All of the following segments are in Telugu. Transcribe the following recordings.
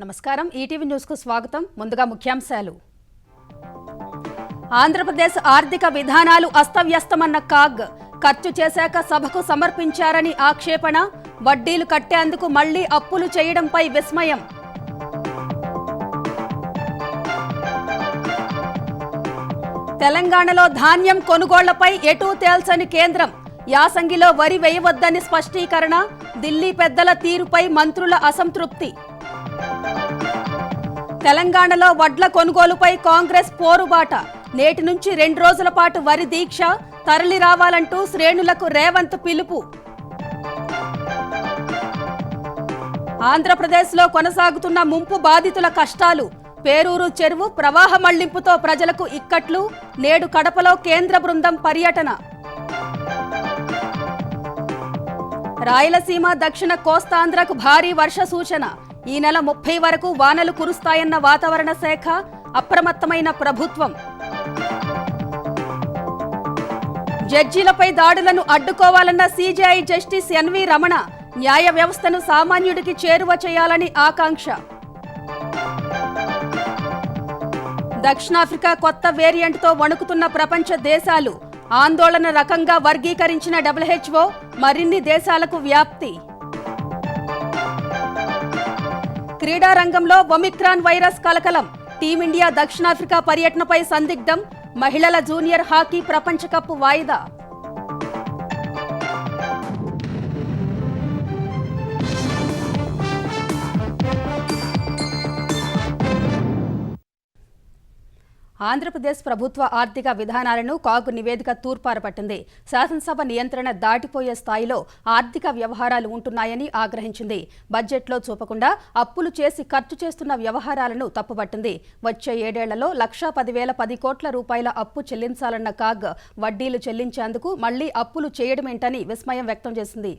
నమస్కారం ఈటీవీ న్యూస్ కు స్వాగతం. ముందుగా ముఖ్యాంశాలు. ఆంధ్రప్రదేశ్ ఆర్థిక విధానాలు అస్తవ్యస్తమన్న కాగ్, ఖర్చు చేశాక సభకు సమర్పించారని ఆక్షేపణ, వడ్డీలు కట్టేందుకు మళ్లీ అప్పులు చేయడంపై విస్మయం. తెలంగాణలో ధాన్యం కొనుగోళ్లపై ఎటూ తేల్చని కేంద్రం, యాసంగిలో వరి వేయవద్దని స్పష్టీకరణ, ఢిల్లీ పెద్దల తీరుపై మంత్రుల అసంతృప్తి. తెలంగాణలో వడ్ల కొనుగోలుపై కాంగ్రెస్ పోరుబాట, నేటి నుంచి 2 రోజుల పాటు వరి దీక్ష, తరలి రావాలంటూ శ్రేణులకు రేవంత్ పిలుపు. ఆంధ్రప్రదేశ్లో కొనసాగుతున్న ముంపు బాధితుల కష్టాలు, పేరూరు చెరువు ప్రవాహ మళ్లింపుతో ప్రజలకు ఇక్కట్లు, నేడు కడపలో కేంద్ర బృందం పర్యటన. రాయలసీమ దక్షిణ కోస్తాంధ్రకు భారీ వర్ష సూచన, ఈ నెల 30 వరకు వానలు కురుస్తాయన్న వాతావరణ శాఖ, అప్రమత్తమైన ప్రభుత్వం. జడ్జీలపై దాడులను అడ్డుకోవాలన్న సీజేఐ జస్టిస్ ఎన్వి రమణ, న్యాయ వ్యవస్థను సామాన్యుడికి చేరువ చేయాలని ఆకాంక్ష. దక్షిణాఫ్రికా కొత్త వేరియంట్తో వణుకుతున్న ప్రపంచ దేశాలు, ఆందోళన రకంగా వర్గీకరించిన WHO, మరిన్ని దేశాలకు వ్యాప్తి. క్రీడా రంగంలో ఒమిక్రాన్ వైరస్ కలకలం, టీమిండియా దక్షిణాఫ్రికా పర్యటనపై సందిగ్ధం, మహిళల జూనియర్ హాకీ ప్రపంచ కప్ వాయిదా. ఆంధ్రప్రదేశ్ ప్రభుత్వ ఆర్థిక విధానాలను కాగ్ నివేదిక తూర్పారపట్టింది. శాసనసభ నియంత్రణ దాటిపోయే స్థాయిలో ఆర్థిక వ్యవహారాలు ఉంటున్నాయని ఆగ్రహించింది. బడ్జెట్లో చూపకుండా అప్పులు చేసి ఖర్చు చేస్తున్న వ్యవహారాలను తప్పుపట్టింది. వచ్చే 7 ఏళ్లలో 1,10,10 కోట్ల రూపాయల అప్పు చెల్లించాలన్న కాగ్, వడ్డీలు చెల్లించేందుకు మళ్లీ అప్పులు చేయడమేంటని విస్మయం వ్యక్తం చేసింది.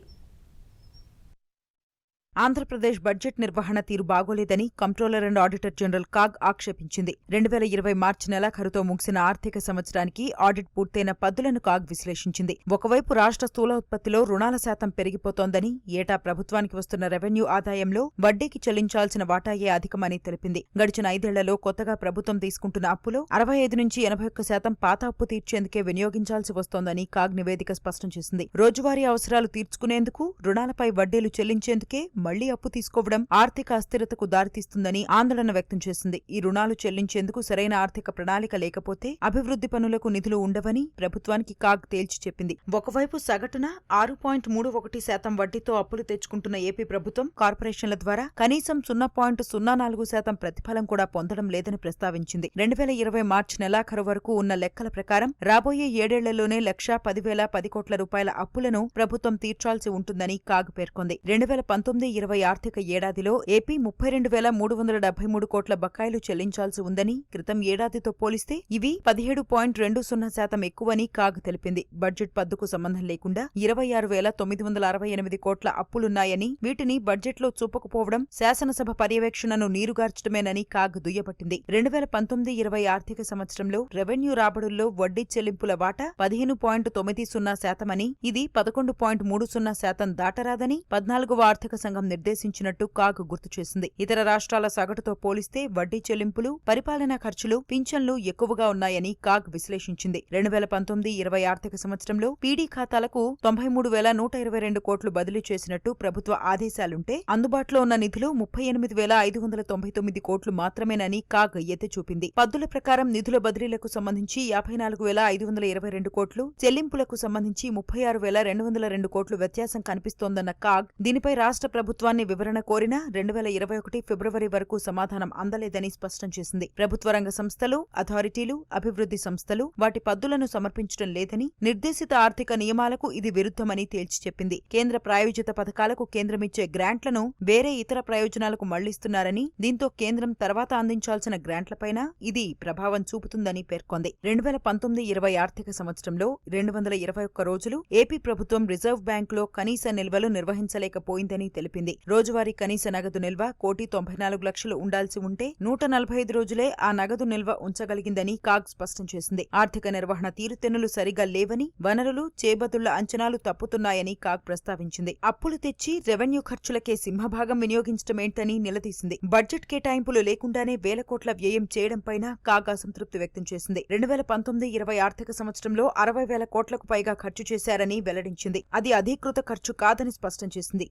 ఆంధ్రప్రదేశ్ బడ్జెట్ నిర్వహణ తీరు బాగోలేదని comptroller and auditor general CAG ఆక్షేపించింది. 2020 మార్చి నెలాఖరుతో ముగిసిన ఆర్థిక సంవత్సరానికి ఆడిట్ పూర్తయిన పద్దులను కాగ్ విశ్లేషించింది. ఒకవైపు రాష్ట్ర స్థూల ఉత్పత్తిలో రుణాల శాతం పెరిగిపోతోందని, ఏటా ప్రభుత్వానికి వస్తున్న రెవెన్యూ ఆదాయంలో వడ్డీకి చెల్లించాల్సిన వాటాయే అధికమని తెలిపింది. గడిచిన 5 ఏళ్లలో కొత్తగా ప్రభుత్వం తీసుకుంటున్న అప్పులో 65 నుంచి 81% పాత అప్పు తీర్చేందుకే వినియోగించాల్సి వస్తోందని కాగ్ నివేదిక స్పష్టం చేసింది. రోజువారీ అవసరాలు తీర్చుకునేందుకు, రుణాలపై వడ్డీలు చెల్లించేందుకే మళ్లీ అప్పు తీసుకోవడం ఆర్థిక అస్థిరతకు దారితీస్తుందని ఆందోళన వ్యక్తం చేసింది. ఈ రుణాలు చెల్లించేందుకు సరైన ఆర్థిక ప్రణాళిక లేకపోతే అభివృద్ధి పనులకు నిధులు ఉండవని ప్రభుత్వానికి కాగ్ తేల్చి చెప్పింది. ఒకవైపు సగటున 6.31% వడ్డీతో అప్పులు తెచ్చుకుంటున్న ఏపీ ప్రభుత్వం కార్పొరేషన్ల ద్వారా కనీసం 0.04% ప్రతిఫలం కూడా పొందడం లేదని ప్రస్తావించింది. 2020 మార్చి నెలాఖరు వరకు ఉన్న లెక్కల ప్రకారం రాబోయే 7 ఏళ్లలోనే 1,10,10 కోట్ల రూపాయల అప్పులను ప్రభుత్వం తీర్చాల్సి ఉంటుందని కాగ్ పేర్కొంది. 2019-20 ఆర్థిక ఏడాదిలో ఏపీ 32,373 కోట్ల బకాయిలు చెల్లించాల్సి ఉందని, క్రితం ఏడాదితో పోలిస్తే ఇవి 17.20% ఎక్కువని కాగ్ తెలిపింది. బడ్జెట్ పద్దుకు సంబంధం లేకుండా 26,968 కోట్ల అప్పులున్నాయని, వీటిని బడ్జెట్లో చూపకపోవడం శాసనసభ పర్యవేక్షణను నీరుగార్చడమేనని కాగ్ దుయ్యబట్టింది. 2019-20 ఆర్థిక సంవత్సరంలో రెవెన్యూ రాబడుల్లో వడ్డీ చెల్లింపుల వాటా 15.90% అని, ఇది 11.30% దాటరాదని 14వ ఆర్థిక సంఘం నిర్దేశించినట్టు కాగ్ గుర్తు చేసింది. ఇతర రాష్ట్రాల సగటుతో పోలిస్తే వడ్డీ చెల్లింపులు, పరిపాలనా ఖర్చులు, పింఛన్లు ఎక్కువగా ఉన్నాయని కాగ్ విశ్లేషించింది. 2019-20 ఆర్థిక సంవత్సరంలో పీడీ ఖాతాలకు 93,122 కోట్లు బదిలీ చేసినట్టు ప్రభుత్వ ఆదేశాలుంటే, అందుబాటులో ఉన్న నిధులు 38,599 కోట్లు మాత్రమేనని కాగ్ ఎత్తి చూపింది. పద్దుల ప్రకారం నిధుల బదిలీలకు సంబంధించి 54,522 కోట్లు, చెల్లింపులకు సంబంధించి 36,202 కోట్లు వ్యత్యాసం కనిపిస్తోందన్న కాగ్, దీనిపై రాష్ట్ర ప్రభుత్వాన్ని వివరణ కోరినా 2021 ఫిబ్రవరి వరకు సమాధానం అందలేదని స్పష్టం చేసింది. ప్రభుత్వ రంగ సంస్థలు, అథారిటీలు, అభివృద్ధి సంస్థలు వాటి పద్దులను సమర్పించడం లేదని, నిర్దేశిత ఆర్థిక నియమాలకు ఇది విరుద్ధమని తేల్చి చెప్పింది. కేంద్ర ప్రాయోజిత పథకాలకు కేంద్రమిచ్చే గ్రాంట్లను వేరే ఇతర ప్రయోజనాలకు మళ్లిస్తున్నారని, దీంతో కేంద్రం తర్వాత అందించాల్సిన గ్రాంట్లపైన ఇది ప్రభావం చూపుతుందని పేర్కొంది. 2019-20 ఆర్థిక సంవత్సరంలో 221 రోజులు ఏపీ ప్రభుత్వం రిజర్వ్ బ్యాంకులో కనీస నిల్వలు నిర్వహించలేకపోయిందని తెలిపింది. తెలిపింది. రోజువారీ కనీస నగదు నిల్వ 1,94,00,000 ఉండాల్సి ఉంటే 145 రోజులే ఆ నగదు నిల్వ ఉంచగలిగిందని కాగ్ స్పష్టం చేసింది. ఆర్థిక నిర్వహణ తీరుతెన్నులు సరిగా లేవని, వనరులు, చేబదుళ్ల అంచనాలు తప్పుతున్నాయని కాగ్ ప్రస్తావించింది. అప్పులు తెచ్చి రెవెన్యూ ఖర్చులకే సింహభాగం వినియోగించడమేంటని నిలదీసింది. బడ్జెట్ కేటాయింపులు లేకుండానే వేల కోట్ల వ్యయం చేయడంపైన కాగ్ అసంతృప్తి వ్యక్తం చేసింది. 2019-20 ఆర్థిక సంవత్సరంలో 60,000 కోట్లకు పైగా ఖర్చు చేశారని వెల్లడించింది. అది అధీకృత ఖర్చు కాదని స్పష్టం చేసింది.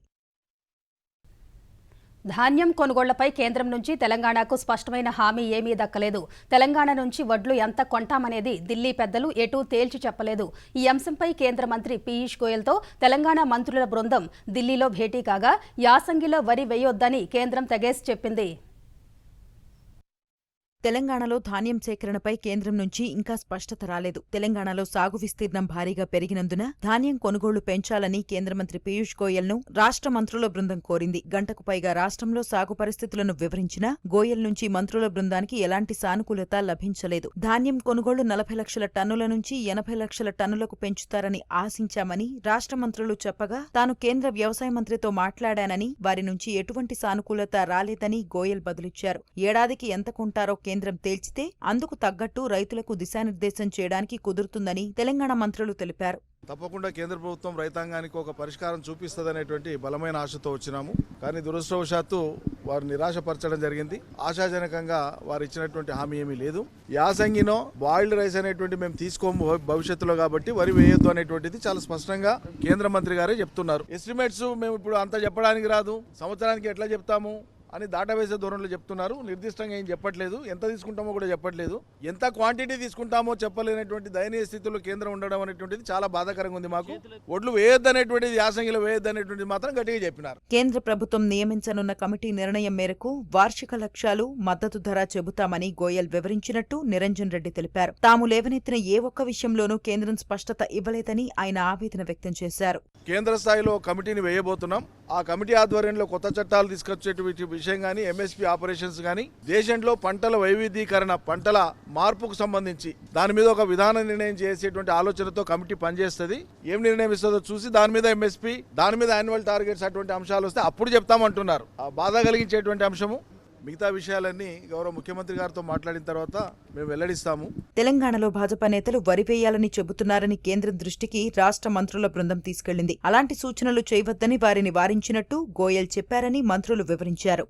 ధాన్యం కొనుగోళ్లపై కేంద్రం నుంచి తెలంగాణకు స్పష్టమైన హామీ ఏమీ దక్కలేదు. తెలంగాణ నుంచి వడ్లు ఎంత కొంటామనేది ఢిల్లీ పెద్దలు ఎటూ తేల్చి చెప్పలేదు. ఈ అంశంపై కేంద్ర మంత్రి పీయూష్ గోయల్తో తెలంగాణ మంత్రుల బృందం ఢిల్లీలో భేటీ కాగా యాసంగిలో వరి వేయొద్దని కేంద్రం తెగేసి చెప్పింది. తెలంగాణలో ధాన్యం సేకరణపై కేంద్రం నుంచి ఇంకా స్పష్టత రాలేదు. తెలంగాణలో సాగు విస్తీర్ణం భారీగా పెరిగినందున ధాన్యం కొనుగోళ్లు పెంచాలని కేంద్ర మంత్రి పీయూష్ గోయల్ను రాష్ట్ర మంత్రుల బృందం కోరింది. గంటకు పైగా రాష్ట్రంలో సాగు పరిస్థితులను వివరించినా గోయల్ నుంచి మంత్రుల బృందానికి ఎలాంటి సానుకూలత లభించలేదు. ధాన్యం కొనుగోళ్లు 40 లక్షల టన్నుల నుంచి 80 లక్షల టన్నులకు పెంచుతారని ఆశించామని రాష్ట్ర మంత్రులు చెప్పగా తాను కేంద్ర వ్యవసాయ మంత్రితో మాట్లాడానని, వారి నుంచి ఎటువంటి సానుకూలత రాలేదని గోయల్ బదులిచ్చారు. ఏడాదికి ఎంత కొంటారో కేంద్రం తేల్చితే అందుకు తగ్గట్టు రైతులకు దిశానిర్దేశం చేయడానికి కుదురుతుందని తెలంగాణ మంత్రులు తెలిపారు. తప్పకుండా కేంద్ర ప్రభుత్వం రైతాంగానికి ఒక పరిష్కారం చూపిస్తుందనేటువంటి బలమైన ఆశతో వచ్చినాము. కానీ దురదృష్టవశాత్తు వారు నిరాశపరచడం జరిగింది. ఆశాజనకంగా వారు ఇచ్చినటువంటి హామీ ఏమీ లేదు. యాసంగినో బాయిల్డ్ రైస్ అనేటువంటి మేము తీసుకోము భవిష్యత్తులో, కాబట్టి వరి వేయొద్దు అనేటువంటిది చాలా స్పష్టంగా కేంద్ర మంత్రి గారే చెప్తున్నారు. ఎస్టిమేట్స్ మేము ఇప్పుడు అంత చెప్పడానికి రాదు, సంవత్సరానికి ఎట్లా చెప్తాము అని దాటవేసే ధోరణిలో చెప్తున్నారు. నిర్దిష్టంగా ఏం చెప్పట్లేదు, ఎంత తీసుకుంటామో కూడా చెప్పట్లేదు, ఎంత క్వాంటిటీ తీసుకుంటామో చెప్పలేనటువంటి దయనీయ స్థితిలో కేంద్రం ఉండడం అనేటువంటిది చాలా బాధాకరంగా ఉంది. మాకు ఒడ్లు వేయొద్దనేటువంటిది, యాసంగిలో వేయొద్దనేటువంటిది మాత్రం గట్టిగా చెప్పినారు. కేంద్ర ప్రభుత్వం నియమించనున్న కమిటీ నిర్ణయం మేరకు వార్షిక లక్ష్యాలు, మద్దతు ధర చెబుతామని గోయల్ వివరించినట్టు నిరంజన్ రెడ్డి తెలిపారు. తాము లేవనెత్తిన ఏ ఒక్క విషయంలోనూ కేంద్రం స్పష్టత ఇవ్వలేదని ఆయన ఆవేదన వ్యక్తం చేశారు. కేంద్ర స్థాయిలో కమిటీని వేయబోతున్నాం. ఆ కమిటీ ఆధ్వర్యంలో కొత్త చట్టాలు తీసుకొచ్చేటువంటి విషయం కానీ, ఎంఎస్పీ ఆపరేషన్స్ కానీ, దేశంలో పంటల వైవిధ్యీకరణ, పంటల మార్పుకు సంబంధించి దాని మీద ఒక విధాన నిర్ణయం చేసేటువంటి ఆలోచనతో కమిటీ పనిచేస్తుంది. ఏం నిర్ణయం ఇస్తుందో చూసి దాని మీద ఎంఎస్పీ, దాని మీద యాన్యువల్ టార్గెట్స్ అటువంటి అంశాలు వస్తే అప్పుడు చెప్తామంటున్నారు. ఆ బాధ కలిగించేటువంటి అంశము. మిగతా విషయాలన్నీ గౌరవ ముఖ్యమంత్రి గారితో మాట్లాడిన తర్వాత మేము వెల్లడిస్తాము. తెలంగాణలో భాజపా నేతలు వరి వేయాలని చెబుతున్నారని కేంద్రం దృష్టికి రాష్ట్ర మంత్రుల బృందం తీసుకెళ్లింది. అలాంటి సూచనలు చేయవద్దని వారిని వారించినట్టు గోయల్ చెప్పారని మంత్రులు వివరించారు.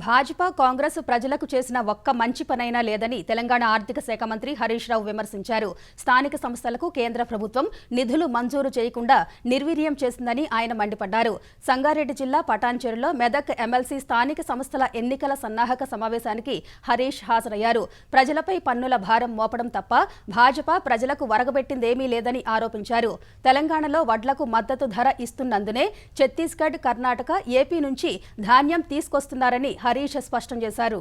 భాజపా, కాంగ్రెస్ ప్రజలకు చేసిన ఒక్క మంచి పనైనా లేదని తెలంగాణ ఆర్థిక శాఖ మంత్రి హరీష్ రావు విమర్శించారు. స్థానిక సంస్థలకు కేంద్ర ప్రభుత్వం నిధులు మంజూరు చేయకుండా నిర్వీర్యం చేసిందని ఆయన మండిపడ్డారు. సంగారెడ్డి జిల్లా పటాన్చెరులో మెదక్ ఎమ్మెల్సీ స్థానిక సంస్థల ఎన్నికల సన్నాహక సమావేశానికి హరీష్ హాజరయ్యారు. ప్రజలపై పన్నుల భారం మోపడం తప్ప భాజపా ప్రజలకు వరగబెట్టిందేమీ లేదని ఆరోపించారు. తెలంగాణలో వడ్లకు మద్దతు ధర ఇస్తున్నందునే ఛత్తీస్గఢ్, కర్ణాటక, ఏపీ నుంచి ధాన్యం తీసుకొస్తున్నారని హరీష్ స్పష్టం చేశారు.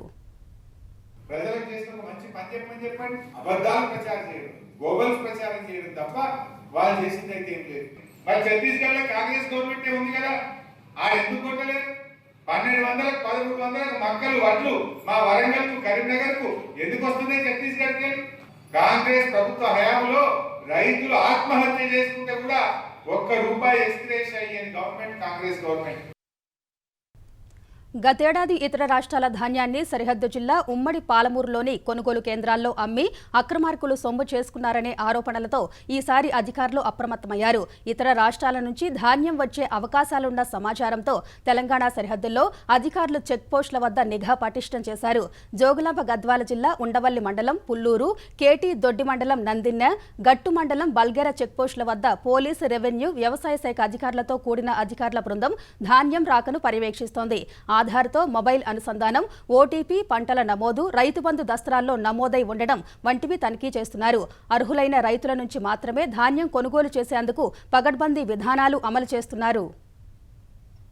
ప్రజలకు చేసిన మంచి పని చెప్పండి, అబద్ధాలు ప్రచారం చేయడం, గోబల్స్ ప్రచారం చేయడం తప్ప వాళ్ళు చేసింది అయితే ఏం లేదు. మరి ఛత్తీస్గఢ్ లో కాంగ్రెస్ గవర్నమెంట్ ఉంది కదా, ఎందుకు కొట్టలేదు? 1200, 1300 మక్కలు వడ్లు మా వరంగల్ కు, కరీంనగర్ కు ఎందుకు వస్తున్నాయి ఛత్తీస్గఢ్ కి? కాంగ్రెస్ ప్రభుత్వ హయాంలో రైతులు ఆత్మహత్య చేసుకుంటే కూడా ₹1 ఎక్స్గ్రేషియా అయ్యేది గవర్నమెంట్, కాంగ్రెస్ గవర్నమెంట్. గతేడాది ఇతర రాష్ట్రాల ధాన్యాన్ని సరిహద్దు జిల్లా ఉమ్మడి పాలమూరులోని కొనుగోలు కేంద్రాల్లో అమ్మి అక్రమార్కులు సొమ్ము చేసుకున్నారనే ఆరోపణలతో ఈసారి అధికారులు అప్రమత్తమయ్యారు. ఇతర రాష్ట్రాల నుంచి ధాన్యం వచ్చే అవకాశాలున్న సమాచారంతో తెలంగాణ సరిహద్దుల్లో అధికారులు చెక్పోస్టుల వద్ద నిఘా పటిష్టం చేశారు. జోగులాంబ గద్వాల జిల్లా ఉండవల్లి మండలం పుల్లూరు, కేటీ దొడ్డి మండలం నందిన్నె, గట్టు మండలం బల్గెర చెక్పోస్టుల వద్ద పోలీసు, రెవెన్యూ, వ్యవసాయ శాఖ అధికారులతో కూడిన అధికారుల బృందం ధాన్యం రాకను పర్యవేక్షిస్తోంది. ఆధార్తో మొబైల్ అనుసంధానం, ఓటీపీ, పంటల నమోదు, రైతు బంధు దస్త్రాల్లో నమోదై ఉండడం వంటివి తనిఖీ చేస్తున్నారు. అర్హులైన రైతుల నుంచి మాత్రమే ధాన్యం కొనుగోలు చేసేందుకు పగడ్బందీ విధానాలు అమలు చేస్తున్నారు.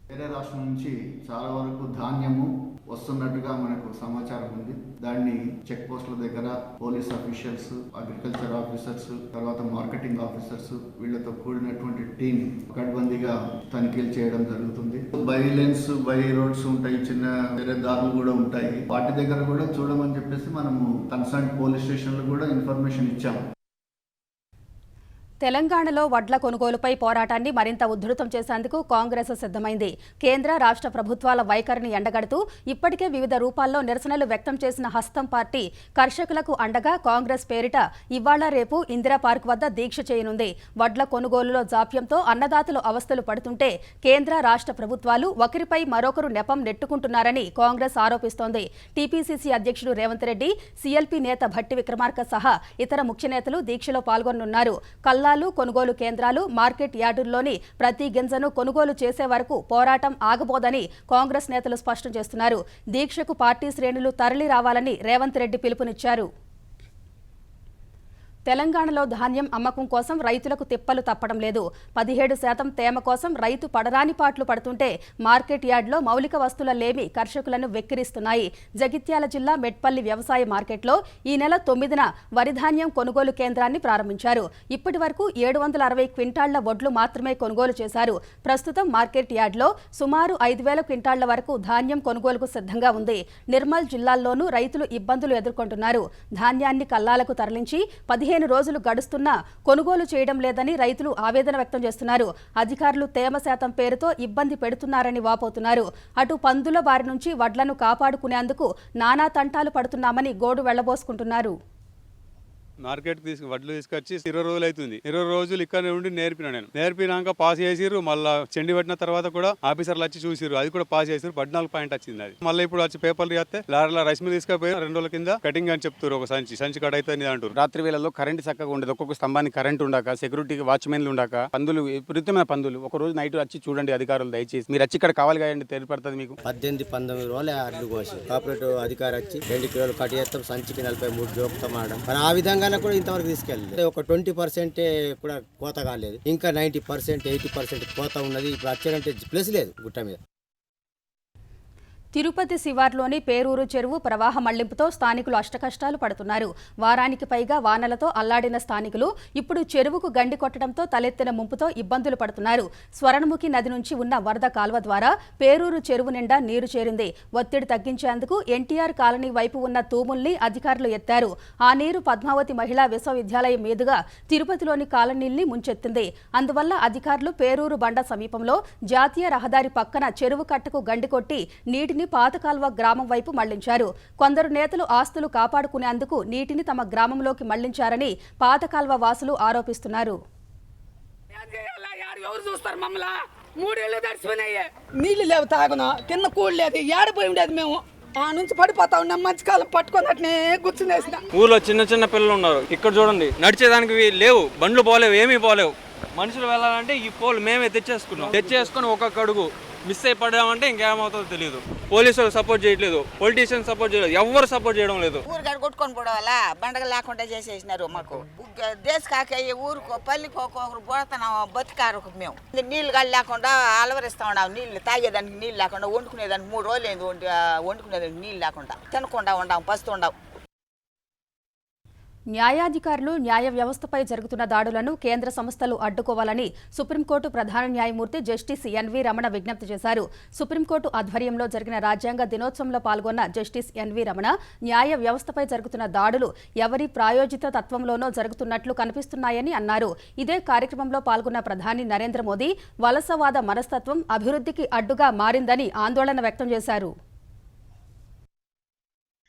వేరే రాష్ట్రం నుంచి చాలా వరకు ధాన్యము వస్తున్నట్టుగా మనకు సమాచారం ఉంది. దాన్ని చెక్ పోస్టుల దగ్గర పోలీస్ ఆఫీషియల్స్, అగ్రికల్చర్ ఆఫీసర్స్, తర్వాత మార్కెటింగ్ ఆఫీసర్స్ వీళ్లతో కూడినటువంటి టీం పకడ్బందీగా తనిఖీలు చేయడం జరుగుతుంది. బై లేన్స్, బై రోడ్స్ ఉంటాయి, చిన్న వేరే దారులు కూడా ఉంటాయి. వాటి దగ్గర కూడా చూడమని చెప్పేసి మనము కన్సర్న్ పోలీస్ స్టేషన్లు కూడా ఇన్ఫర్మేషన్ ఇచ్చాము. తెలంగాణలో వడ్ల కొనుగోలుపై పోరాటాన్ని మరింత ఉధృతం చేసేందుకు కాంగ్రెస్ సిద్ధమైంది. కేంద్ర రాష్ట్ర ప్రభుత్వాల వైఖరిని ఎండగడుతూ ఇప్పటికే వివిధ రూపాల్లో నిరసనలు వ్యక్తం చేసిన హస్తం పార్టీ కర్షకులకు అండగా కాంగ్రెస్ పేరిట ఇవాళ రేపు ఇందిరా పార్క్ వద్ద దీక్ష చేయనుంది. వడ్ల కొనుగోలులో జాప్యంతో అన్నదాతలు అవస్థలు పడుతుంటే కేంద్ర రాష్ట్ర ప్రభుత్వాలు ఒకరిపై మరొకరు నెపం నెట్టుకుంటున్నారని కాంగ్రెస్ ఆరోపిస్తోంది. టీపీసీసీ అధ్యక్షుడు రేవంత్ రెడ్డి, సీఎల్పీ నేత భట్టి విక్రమార్క సహా ఇతర ముఖ్య నేతలు దీక్షలో పాల్గొనున్నారు. కొనుగోలు కేంద్రాలు, మార్కెట్ యార్డుల్లోని ప్రతి గింజను కొనుగోలు చేసే వరకు పోరాటం ఆగబోదని కాంగ్రెస్ నేతలు స్పష్టం చేస్తున్నారు. దీక్షకు పార్టీ శ్రేణులు తరలి రావాలని రేవంత్ రెడ్డి పిలుపునిచ్చారు. తెలంగాణలో ధాన్యం అమ్మకం కోసం రైతులకు తిప్పలు తప్పడం లేదు. 17% తేమ కోసం రైతు పడరాని పాట్లు పడుతుంటే మార్కెట్ యార్డ్లో మౌలిక వస్తువుల లేమి కర్షకులను వెక్కిరిస్తున్నాయి. జగిత్యాల జిల్లా మెట్పల్లి వ్యవసాయ మార్కెట్లో ఈ నెల 9న వరి ధాన్యం కొనుగోలు కేంద్రాన్ని ప్రారంభించారు. ఇప్పటి వరకు 760 క్వింటాళ్ల వడ్లు మాత్రమే కొనుగోలు చేశారు. ప్రస్తుతం మార్కెట్ యార్డ్లో సుమారు 5,000 క్వింటాళ్ల వరకు ధాన్యం కొనుగోలుకు సిద్ధంగా ఉంది. నిర్మల్ జిల్లాల్లోనూ రైతులు ఇబ్బందులు ఎదుర్కొంటున్నారు. ధాన్యాన్ని కల్లాలకు తరలించి 15 రోజులు గడుస్తున్నా కొనుగోలు చేయడం లేదని రైతులు ఆవేదన వ్యక్తం చేస్తున్నారు. అధికారులు తేమ శాతం పేరుతో ఇబ్బంది పెడుతున్నారని వాపోతున్నారు. అటు పందుల బారి నుంచి వడ్లను కాపాడుకునేందుకు నానా తంటాలు పడుతున్నామని గోడు వెళ్లబోసుకుంటున్నారు. మార్కెట్ వడ్లు తీసుకొచ్చి 20 రోజులు అవుతుంది. 20 రోజులు ఇక్కడ ఉండి నేర్పినాక పాస్ చేసిర్రు. మళ్ళీ చెండి పట్టిన తర్వాత కూడా ఆఫీసర్లు వచ్చి చూసిర్రు, అది కూడా పాస్ చేసిర్రు. 14 పాయింట్ వచ్చింది. అది మళ్ళీ ఇప్పుడు వచ్చి పేపర్లు చేస్తే లారీలో రైస్ మిల్ తీసుకుపోయి 2 రోజుల కింద కటింగ్ అని చెప్తారు. ఒక సంచి కట్ అయితే అంటారు. రాత్రి వేళల్లో కరెంట్ చక్కగా ఉండదు. ఒక్కొక్క స్తంభానికి కరెంట్ ఉండక, సెక్యూరిటీకి వాచ్మెన్లు ఉండక, పందులు విపరీతమైన పందులు. ఒక రోజు నైట్ వచ్చి చూడండి అధికారులు, దయచేసి మీరు వచ్చి ఇక్కడ కావాలి కదండి, తెలియపడుతుంది మీకు. 18-19 రోజులే అడ్లు కోసి కోఆపరేటివ్ అధికారి వచ్చి 2 కిలోలు కట్ చేస్తాం, సంచికి 43 జోకుతాం ఆడడం. మరి ఆ విధంగా కూడా ఇంతవరకు తీసుకెళ్ళలేదు. ఒక 20% కూడా కోత కాలేదు. ఇంకా 90%, 80% కోత ఉన్నది. ఇప్పుడు వచ్చారంటే ప్లేస్ లేదు గుట్ట మీద. తిరుపతి శివార్లోని పేరూరు చెరువు ప్రవాహ మళ్లింపుతో స్థానికులు అష్టకష్టాలు పడుతున్నారు. వారానికి పైగా వానలతో అల్లాడిన స్థానికులు ఇప్పుడు చెరువుకు గండి కొట్టడంతో తలెత్తిన ముంపుతో ఇబ్బందులు పడుతున్నారు. స్వర్ణముఖి నది నుంచి ఉన్న వరద కాల్వ ద్వారా పేరూరు చెరువు నిండా నీరు చేరింది. ఒత్తిడి తగ్గించేందుకు ఎన్టీఆర్ కాలనీ వైపు ఉన్న తూముల్ని అధికారులు ఎత్తారు. ఆ నీరు పద్మావతి మహిళా విశ్వవిద్యాలయం మీదుగా తిరుపతిలోని కాలనీల్ని ముంచెత్తింది. అందువల్ల అధికారులు పేరూరు బండ సమీపంలో జాతీయ రహదారి పక్కన చెరువు కట్టకు గండి కొట్టి నీటిని పాతకాల్వ గ్రామం వైపు మళ్లించారు. కొందరు నేతలు ఆస్తులు కాపాడుకునేందుకు నీటిని తమ గ్రామంలోకి మళ్లించారని పాతకాల్వ వాసులు ఆరోపిస్తున్నారు. నీళ్లు లేవు, తాగునా కింద కూడు లేదు, ఏడిపోయి ఉండేది. మేము ఆ నుంచి పడిపోతా ఉన్నాం. మధ్యకాలం పట్టుకొని అట్నే కూర్చునేసిన. ఊర్లో చిన్న చిన్న పిల్లలు ఉన్నారు. ఇక్కడ చూడండి, నడిచేదానికి లేవు, బండ్లు పోలేవు, ఏమీ పోలేవు. మనుషులు వెళ్ళాలంటే ఈ పోలు మేమే తెచ్చేసుకుని ఒక్కొక్క అడుగు మిస్ అయి పడ్డామంటే ఇంకేమవుతుందో తెలియదు. పోలీసులు సపోర్ట్ చేయట్లేదు, పొలిటీషియన్ సపోర్ట్ చేయలేదు, ఎవరు సపోర్ట్ చేయడం లేదు. ఊరికాడ కొట్టుకొని పోవడాలా బండగ లేకుండా చేసేసినారు. మాకు దేశ కాక ఊరుకో పల్లికి ఒకరు పోతున్నాం, బతికారు. మేము నీళ్లు గాలి లేకుండా అలవరిస్తా ఉన్నాం. నీళ్లు తాగేదానికి నీళ్ళు లేకుండా, వండుకునేదానికి 3 రోజులు అయింది. వండుకునేదానికి నీళ్ళు లేకుండా తినకుండా ఉండాం, పస్తుండాం. న్యాయాధికారులు న్యాయ వ్యవస్థపై జరుగుతున్న దాడులను కేంద్ర సంస్థలు అడ్డుకోవాలని సుప్రీంకోర్టు ప్రధాన న్యాయమూర్తి జస్టిస్ ఎన్వి రమణ విజ్ఞప్తి చేశారు. సుప్రీంకోర్టు ఆధ్వర్యంలో జరిగిన రాజ్యాంగ దినోత్సవంలో పాల్గొన్న జస్టిస్ ఎన్వి రమణ న్యాయ వ్యవస్థపై జరుగుతున్న దాడులు ఎవరి ప్రాయోజిత తత్వంలోనో జరుగుతున్నట్లు కనిపిస్తున్నాయని అన్నారు. ఇదే కార్యక్రమంలో పాల్గొన్న ప్రధాని నరేంద్ర మోదీ వలసవాద మనస్తత్వం అభివృద్ధికి అడ్డుగా మారిందని ఆందోళన వ్యక్తం చేశారు.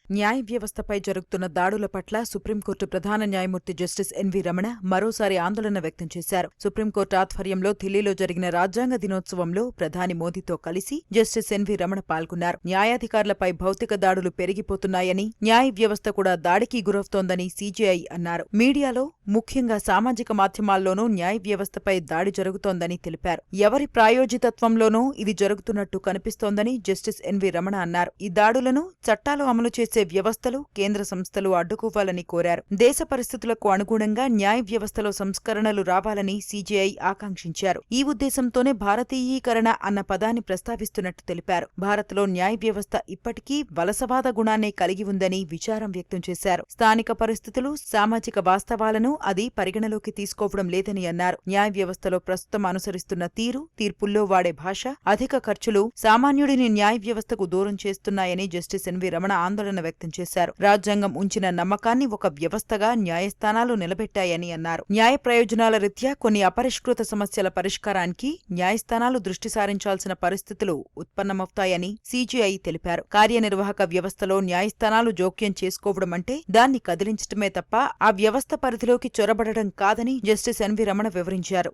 న్యాయ వ్యవస్థపై జరుగుతున్న దాడుల పట్ల సుప్రీంకోర్టు ప్రధాన న్యాయమూర్తి జస్టిస్ ఎన్వి రమణ మరోసారి ఆందోళన వ్యక్తం చేశారు. సుప్రీంకోర్టు ఆధ్వర్యంలో ఢిల్లీలో జరిగిన రాజ్యాంగ దినోత్సవంలో ప్రధాని మోదీతో కలిసి జస్టిస్ ఎన్వి రమణ పాల్గొన్నారు. న్యాయాధికారులపై భౌతిక దాడులు పెరిగిపోతున్నాయని, న్యాయ వ్యవస్థ కూడా దాడికి గురవుతోందని సీజేఐ అన్నారు. మీడియాలో, ముఖ్యంగా సామాజిక మాధ్యమాల్లోనూ న్యాయ వ్యవస్థపై దాడి జరుగుతోందని తెలిపారు. ఎవరి ప్రాయోజితత్వంలోనూ ఇది జరుగుతున్నట్టు కనిపిస్తోందని జస్టిస్ ఎన్వి రమణ అన్నారు. ఈ దాడులను చట్టాలు అమలు చేసే వ్యవస్థలు, కేంద్ర సంస్థలు అడ్డుకోవాలని కోరారు. దేశ పరిస్థితులకు అనుగుణంగా న్యాయ వ్యవస్థలో సంస్కరణలు రావాలని సీజేఐ ఆకాంక్షించారు. ఈ ఉద్దేశంతోనే భారతీయీకరణ అన్న పదాన్ని ప్రస్తావిస్తున్నట్టు తెలిపారు. భారత్లో న్యాయ వ్యవస్థ ఇప్పటికీ వలసవాద గుణాన్నే కలిగి ఉందని విచారం వ్యక్తం చేశారు. స్థానిక పరిస్థితులు, సామాజిక వాస్తవాలను అది పరిగణలోకి తీసుకోవడం లేదని అన్నారు. న్యాయ వ్యవస్థలో ప్రస్తుతం అనుసరిస్తున్న తీరు, తీర్పుల్లో వాడే భాష, అధిక ఖర్చులు సామాన్యుడిని న్యాయ వ్యవస్థకు దూరం చేస్తున్నాయని జస్టిస్ ఎన్వి రమణ ఆందోళన వ్యక్తం చేశారు. రాజ్యాంగం ఉంచిన నమ్మకాన్ని ఒక వ్యవస్థగా న్యాయస్థానాలు నిలబెట్టాయని అన్నారు. న్యాయ ప్రయోజనాల రీత్యా కొన్ని అపరిష్కృత సమస్యల పరిష్కారానికి న్యాయస్థానాలు దృష్టి సారించాల్సిన పరిస్థితులు ఉత్పన్నమవుతాయని సీజీఐ తెలిపారు. కార్యనిర్వాహక వ్యవస్థలో న్యాయస్థానాలు జోక్యం చేసుకోవడం అంటే దాన్ని కదిలించటమే తప్ప ఆ వ్యవస్థ పరిధిలోకి చొరబడడం కాదని జస్టిస్ ఎన్వి రమణ వివరించారు.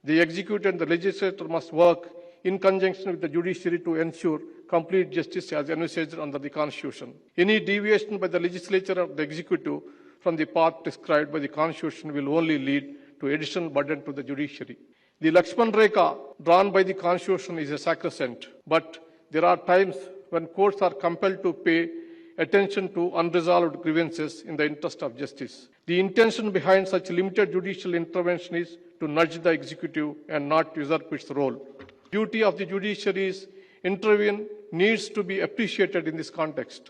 The executive and the legislature must work in conjunction with the judiciary to ensure complete justice as envisaged under the Constitution. Any deviation by the legislature or the executive from the path prescribed by the Constitution will only lead to additional burden to the judiciary. The Lakshman Rekha drawn by the Constitution is a sacrosanct, but there are times when courts are compelled to pay attention to unresolved grievances in the interest of justice. The intention behind such limited judicial intervention is to nudge the executive and not usurp its role. Duty of the judiciary's intervene needs to be appreciated in this context.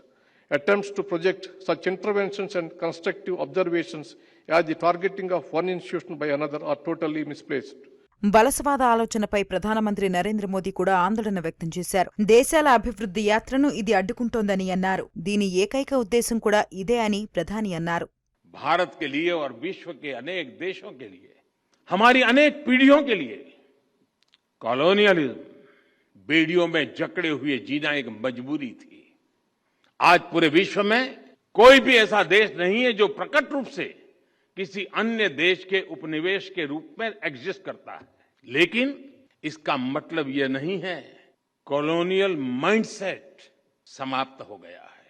Attempts to project such interventions and constructive observations as the targeting of one institution by another are totally misplaced. వలసవాద ఆలోచనపై ప్రధానమంత్రి నరేంద్ర మోదీ కూడా ఆందోళన వ్యక్తం చేశారు. దేశాల అభివృద్ధి యాత్రను ఇది అడ్డుకుంటోందని అన్నారు. దీని ఏకైక ఉద్దేశం కూడా ఇదే అని ప్రధాని అన్నారు. भारत के लिए और विश्व के अनेक देशों के लिए, हमारी अनेक पीढ़ियों के लिए कॉलोनियलिज्म बेड़ियों में जकड़े हुए जीना एक मजबूरी थी. आज पूरे विश्व में कोई भी ऐसा देश नहीं है जो प्रकट रूप से किसी अन्य देश के उपनिवेश के रूप में एग्जिस्ट करता है. लेकिन इसका मतलब यह नहीं है कॉलोनियल माइंडसेट समाप्त हो गया है.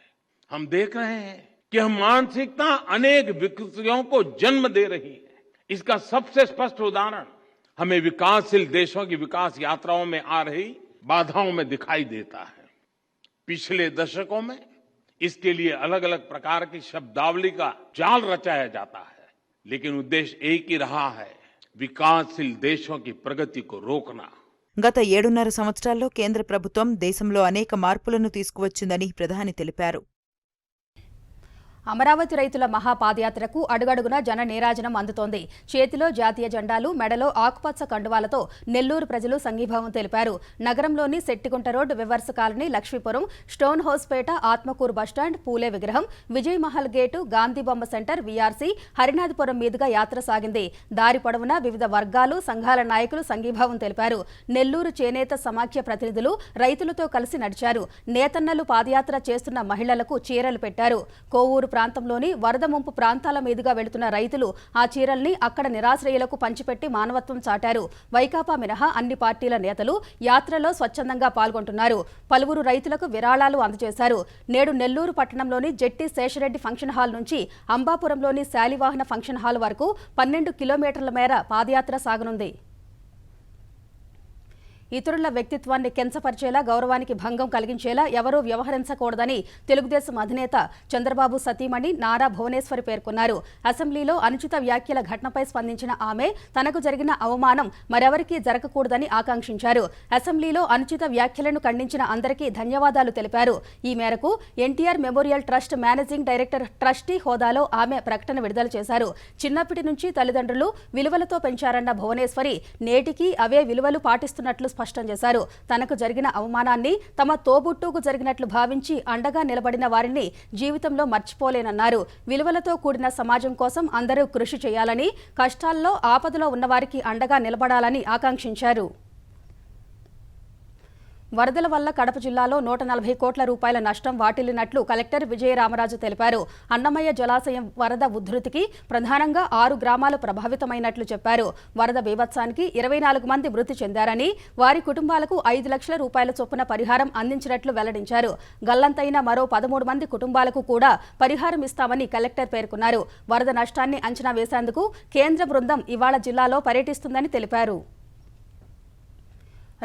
हम देख रहे हैं कि हम मानसिकता अनेक विकृतियों को जन्म दे रही है. इसका सबसे स्पष्ट उदाहरण हमें विकासशील देशों की विकास यात्राओं में आ रही बाधाओं में दिखाई देता है. पिछले दशकों में इसके लिए अलग अलग प्रकार की शब्दावली का जाल रचाया जाता है, लेकिन उद्देश्य एक ही रहा है, विकासशील देशों की प्रगति को रोकना. గత 7.5 సంవత్సరాల్లో కేంద్ర ప్రభుత్వం దేశంలో అనేక మార్పులను తీసుకువచ్చిందని ప్రధాని తెలిపారు. అమరావతి రైతుల మహాపాదయాత్రకు అడుగడుగునా జన నీరాజనం అందుతోంది. చేతిలో జాతీయ జెండాలు, మెడలో ఆకుపచ్చ కండువాలతో నెల్లూరు ప్రజలు సంఘీభావం తెలిపారు. నగరంలోని Settigunta road, weavers colony, Lakshmipuram, Stonehousepet, Atmakur bus stand, Phule విగ్రహం, విజయ్ మహల్ గేటు, గాంధీ బొమ్మ సెంటర్, వీఆర్సీ, హరినాథపురం మీదుగా యాత్ర సాగింది. దారి పొడవునా వివిధ వర్గాలు, సంఘాల నాయకులు సంఘీభావం తెలిపారు. నెల్లూరు చేనేత సమాఖ్య ప్రతినిధులు రైతులతో కలిసి నడిచారు. నేతన్నలు పాదయాత్ర చేస్తున్న మహిళలకు చీరలు పెట్టారు. కోవూరు ప్రాంతంలోని వరద ముంపు ప్రాంతాల మీదుగా వెళుతున్న రైతులు ఆ చీరల్ని అక్కడ నిరాశ్రయులకు పంచిపెట్టి మానవత్వం చాటారు. వైకాపా మినహా అన్ని పార్టీల నేతలు యాత్రలో స్వచ్ఛందంగా పాల్గొంటున్నారు. పలువురు రైతులకు విరాళాలు అందజేశారు. నేడు నెల్లూరు పట్టణంలోని జెట్టి శేషరెడ్డి ఫంక్షన్ హాల్ నుంచి అంబాపురంలోని శాలివాహన ఫంక్షన్ హాల్ వరకు 12 కిలోమీటర్ల మేర పాదయాత్ర సాగనుంది. ఇతరుల వ్యక్తిత్వాన్ని కించపరిచేలా, గౌరవానికి భంగం కలిగించేలా ఎవరూ వ్యవహరించకూడదని తెలుగుదేశం అధినేత చంద్రబాబు సతీమణి నారా భువనేశ్వరి పేర్కొన్నారు. అసెంబ్లీలో అనుచిత వ్యాఖ్యల ఘటనపై స్పందించిన ఆమె తనకు జరిగిన అవమానం మరెవరికీ జరగకూడదని ఆకాంక్షించారు. అసెంబ్లీలో అనుచిత వ్యాఖ్యలను ఖండించిన అందరికీ ధన్యవాదాలు తెలిపారు. ఈ మేరకు NTR memorial trust managing director trustee హోదాలో ఆమె ప్రకటన విడుదల చేశారు. చిన్నప్పటి నుంచి తల్లిదండ్రులు విలువలతో పెంచారన్న భువనేశ్వరి నేటికి అవే విలువలు పాటిస్తున్నట్లు స్పష్టం చేశారు. తనకు జరిగిన అవమానాన్ని తమ తోబుట్టుకు జరిగినట్లు భావించి అండగా నిలబడిన వారిని జీవితంలో మర్చిపోలేనన్నారు. విలువలతో కూడిన సమాజం కోసం అందరూ కృషి చేయాలని, కష్టాల్లో ఆపదలో ఉన్నవారికి అండగా నిలబడాలని ఆకాంక్షించారు. వరదల వల్ల కడప జిల్లాలో 140 కోట్ల రూపాయల నష్టం వాటిల్లినట్లు కలెక్టర్ విజయరామరాజు తెలిపారు. అన్నమయ్య జలాశయం వరద ఉధృతికి ప్రధానంగా 6 గ్రామాలు ప్రభావితమైనట్లు చెప్పారు. వరద బీభత్సానికి 24 మంది మృతి చెందారని, వారి కుటుంబాలకు 5 లక్షల రూపాయల చొప్పున పరిహారం అందించినట్లు వెల్లడించారు. గల్లంతైన మరో 13 మంది కుటుంబాలకు కూడా పరిహారం ఇస్తామని కలెక్టర్ పేర్కొన్నారు. వరద నష్టాన్ని అంచనా వేసేందుకు కేంద్ర బృందం ఇవాళ జిల్లాలో పర్యటిస్తుందని తెలిపారు.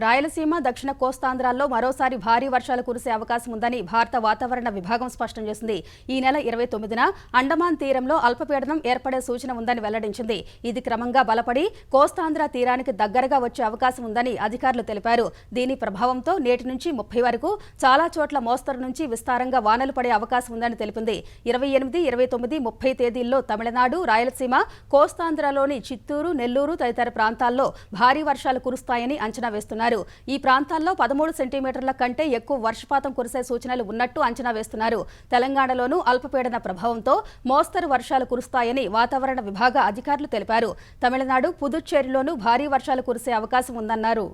రాయలసీమ, దక్షిణ కోస్తాంధ్రాల్లో మరోసారి భారీ వర్షాలు కురిసే అవకాశం ఉందని భారత వాతావరణ విభాగం స్పష్టం చేసింది. ఈ నెల 29న అండమాన్ తీరంలో అల్పపీడనం ఏర్పడే సూచన ఉందని వెల్లడించింది. ఇది క్రమంగా బలపడి కోస్తాంధ్ర తీరానికి దగ్గరగా వచ్చే అవకాశం ఉందని అధికారులు తెలిపారు. దీని ప్రభావంతో నేటి నుంచి 30 వరకు చాలా చోట్ల మోస్తరు నుంచి విస్తారంగా వానలు పడే అవకాశం ఉందని తెలిపింది. 28, 29, 30 తేదీల్లో తమిళనాడు, రాయలసీమ, కోస్తాంధ్రలోని చిత్తూరు, నెల్లూరు తదితర ప్రాంతాల్లో భారీ వర్షాలు కురుస్తాయని అంచనా వేస్తున్నారు. అంటున్నారు. ఈ ప్రాంతాల్లో 13 సెంటీమీటర్ల కంటే ఎక్కువ వర్షపాతం కురిసే సూచనలు ఉన్నట్టు అంచనా వేస్తున్నారు. తెలంగాణలోనూ అల్పపీడన ప్రభావంతో మోస్తరు వర్షాలు కురుస్తాయని వాతావరణ విభాగ అధికారులు తెలిపారు. తమిళనాడు, పుదుచ్చేరిలోనూ భారీ వర్షాలు కురిసే అవకాశం ఉందన్నారు.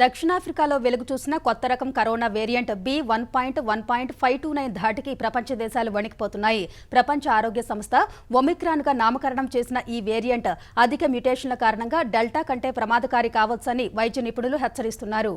దక్షిణాఫ్రికాలో వెలుగు చూసిన కొత్త రకం కరోనా వేరియంట్ B.1.1.529 ధాటికి ప్రపంచ దేశాలు వణికిపోతున్నాయి. ప్రపంచ ఆరోగ్య సంస్థ ఒమిక్రాన్గా నామకరణం చేసిన ఈ వేరియంట్ అధిక మ్యుటేషన్ల కారణంగా డెల్టా కంటే ప్రమాదకారి కావచ్చని వైద్య నిపుణులు హెచ్చరిస్తున్నారు.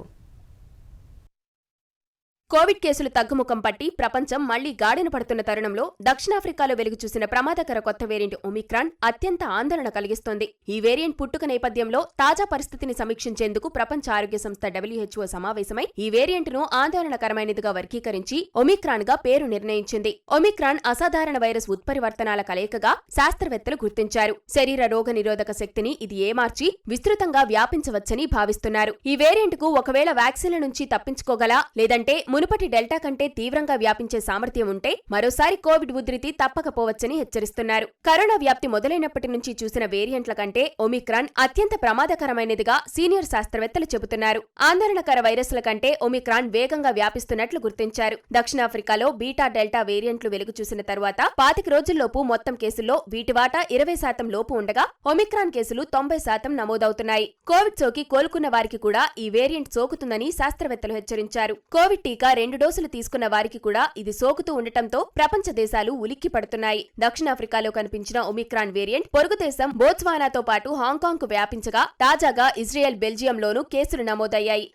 కోవిడ్ కేసులు తగ్గుముఖం పట్టి ప్రపంచం మళ్లీ గాడిన పడుతున్న తరుణంలో దక్షిణాఫ్రికాలో వెలుగు చూసిన ప్రమాదకర కొత్త వేరియంట్ ఒమిక్రాన్ అత్యంత ఆందోళన కలిగిస్తోంది. ఈ వేరియంట్ పుట్టుక నేపథ్యంలో తాజా పరిస్థితిని సమీక్షించేందుకు ప్రపంచ ఆరోగ్య సంస్థ WHO సమావేశమై ఈ వేరియంట్ను ఆందోళనకరమైనదిగా వర్గీకరించి ఒమిక్రాన్ గా పేరు నిర్ణయించింది. ఒమిక్రాన్ అసాధారణ వైరస్ ఉత్పరివర్తనాల కలయికగా శాస్త్రవేత్తలు గుర్తించారు. శరీర రోగ నిరోధక శక్తిని ఇది ఏమార్చి విస్తృతంగా వ్యాపించవచ్చని భావిస్తున్నారు. ఈ వేరియంట్ కు ఒకవేళ వ్యాక్సిన్ల నుంచి తప్పించుకోగల లేదంటే మునుపటి డెల్టా కంటే తీవ్రంగా వ్యాపించే సామర్థ్యం ఉంటే మరోసారి కోవిడ్ ఉధృతి తప్పకపోవచ్చని హెచ్చరిస్తున్నారు. కరోనా వ్యాప్తి మొదలైనప్పటి నుంచి చూసిన వేరియంట్ల కంటే ఒమిక్రాన్ అత్యంత ప్రమాదకరమైనదిగా సీనియర్ శాస్త్రవేత్తలు చెబుతున్నారు. ఆందోళనకర వైరస్ల కంటే ఒమిక్రాన్ వేగంగా వ్యాపిస్తున్నట్లు గుర్తించారు. దక్షిణాఫ్రికాలో బీటా డెల్టా వేరియంట్లు వెలుగు చూసిన తరువాత 25 రోజుల్లోపు మొత్తం కేసుల్లో వీటి వాటా 20% లోపు ఉండగా ఒమిక్రాన్ కేసులు 90% నమోదవుతున్నాయి. కోవిడ్ సోకి కోలుకున్న వారికి కూడా ఈ వేరియంట్ సోకుతుందని శాస్త్రవేత్తలు హెచ్చరించారు. కోవిడ్ టీకా 2 డోసులు తీసుకున్న వారికి కూడా ఇది సోకుతూ ఉండటంతో ప్రపంచ దేశాలు ఉలిక్కి పడుతున్నాయి. దక్షిణాఫ్రికాలో కనిపించిన ఒమిక్రాన్ వేరియంట్ పొరుగు దేశం బోత్స్వానాతో పాటు హాంకాంగ్ కు వ్యాపించగా తాజాగా ఇజ్రాయెల్, బెల్జియంలోనూ కేసులు నమోదయ్యాయి.